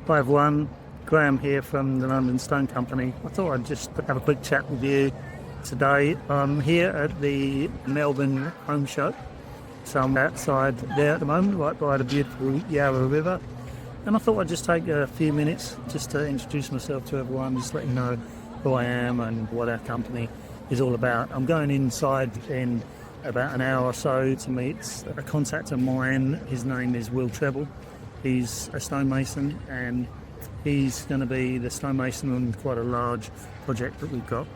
Hi everyone, Graham here from the London Stone Company. I thought I'd just have a quick chat with you today. I'm here at the Melbourne Home Show. So I'm outside there at the moment, right by the beautiful Yarra River. And I thought I'd just take a few minutes just to introduce myself to everyone, just let you know who I am and what our company is all about. I'm going inside in about an hour or so to meet a contact of mine. His name is Will Treble. He's a stonemason and he's going to be the stonemason on quite a large project that we've got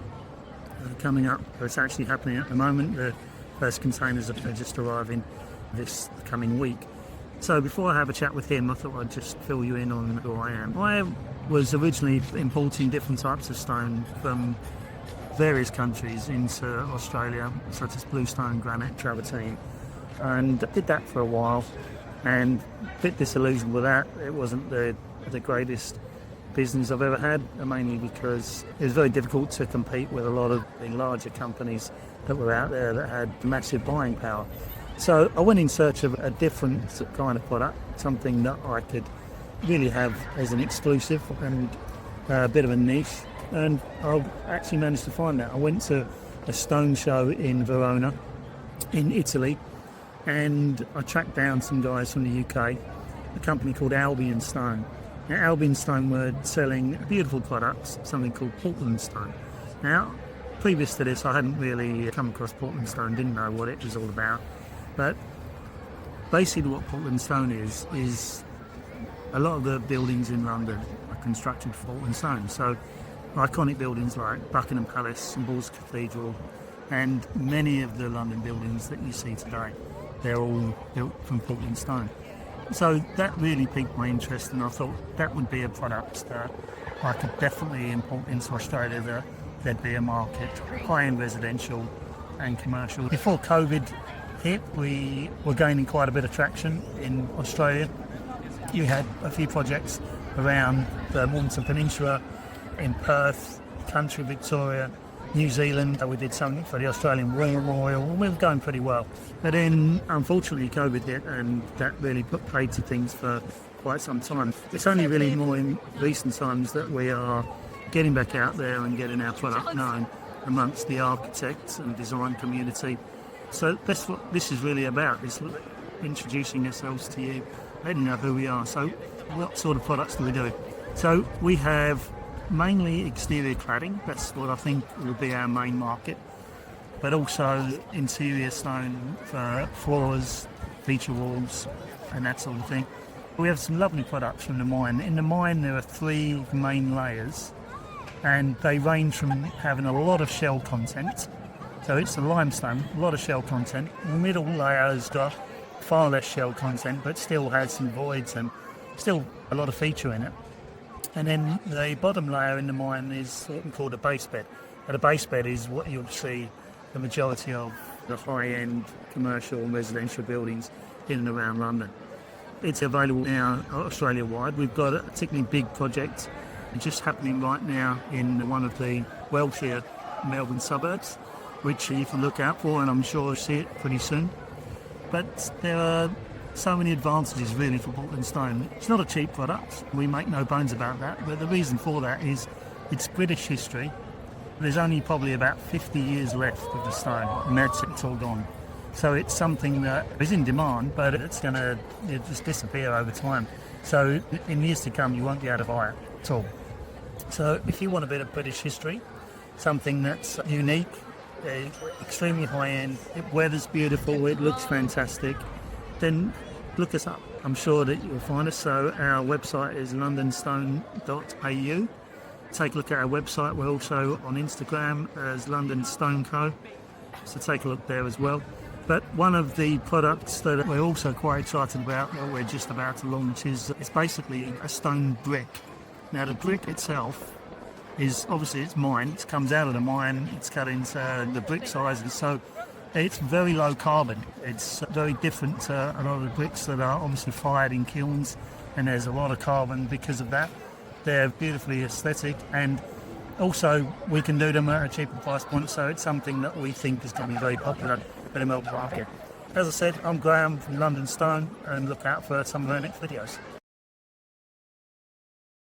coming up. It's actually happening at the moment. The first containers are just arriving this coming week. So before I have a chat with him, I thought I'd just fill you in on who I am. I was originally importing different types of stone from various countries into Australia, such as bluestone, granite, travertine, and I did that for a while and a bit disillusioned with that. It wasn't the greatest business I've ever had, mainly because it was very difficult to compete with a lot of the larger companies that were out there that had massive buying power. So I went in search of a different kind of product, something that I could really have as an exclusive and a bit of a niche, and I actually managed to find that. I went to a stone show in Verona in Italy, and I tracked down some guys from the UK, a company called Albion Stone. Now, Albion Stone were selling beautiful products, something called Portland Stone. Now, previous to this, I hadn't really come across Portland Stone, didn't know what it was all about. But basically what Portland Stone is a lot of the buildings in London are constructed for Portland Stone. So iconic buildings like Buckingham Palace, St Paul's Cathedral, and many of the London buildings that you see today, they're all built from Portland Stone. So that really piqued my interest, and I thought that would be a product that I could definitely import into Australia, that there'd be a market, high-end residential and commercial. Before COVID hit, we were gaining quite a bit of traction in Australia. You had a few projects around the Mornington Peninsula, in Perth, country Victoria, New Zealand. We did something for the Australian Royal. We were going pretty well. But then, unfortunately, COVID hit, and that really put paid to things for quite some time. It's only really more in recent times that we are getting back out there and getting our product known amongst the architects and design community. So that's what this is really about, is introducing ourselves to you, letting you know who we are. So what sort of products do we do? So we have mainly exterior cladding. That's what I think will be our main market, but also interior stone for floors, feature walls and that sort of thing. We have some lovely products from the mine. In the mine there are three main layers, and they range from having a lot of shell content. So it's a limestone, a lot of shell content. The middle layer has got far less shell content, but still has some voids and still a lot of feature in it. And then the bottom layer in the mine is what we call a base bed. And a base bed is what you'll see the majority of the high-end commercial and residential buildings in and around London. It's available now Australia-wide. We've got a particularly big project just happening right now in one of the wealthier Melbourne suburbs, which you can look out for, and I'm sure you'll see it pretty soon. But there are so many advantages really for Portland Stone. It's not a cheap product, we make no bones about that, but the reason for that is it's British history. There's only probably about 50 years left of the stone, and that's it's all gone. So it's something that is in demand, but it's going to just disappear over time. So in years to come, you won't be able to buy it at all. So if you want a bit of British history, something that's unique, extremely high-end, it weather's beautiful, it looks fantastic, then look us up. I'm sure that you'll find us. So our website is londonstone.au. Take a look at our website. We're also on Instagram as London Stone Co. So take a look there as well. But one of the products that we're also quite excited about, that we're just about to launch, is it's basically a stone brick. Now the brick itself is obviously it's mined, it comes out of the mine, it's cut into the brick sizes, so it's very low carbon. It's very different to a lot of the bricks that are obviously fired in kilns, and there's a lot of carbon because of that. They're beautifully aesthetic, and also we can do them at a cheaper price point, so it's something that we think is going to be very popular in the Melbourne market. As I said, I'm Graham from London Stone, and look out for some of our next videos.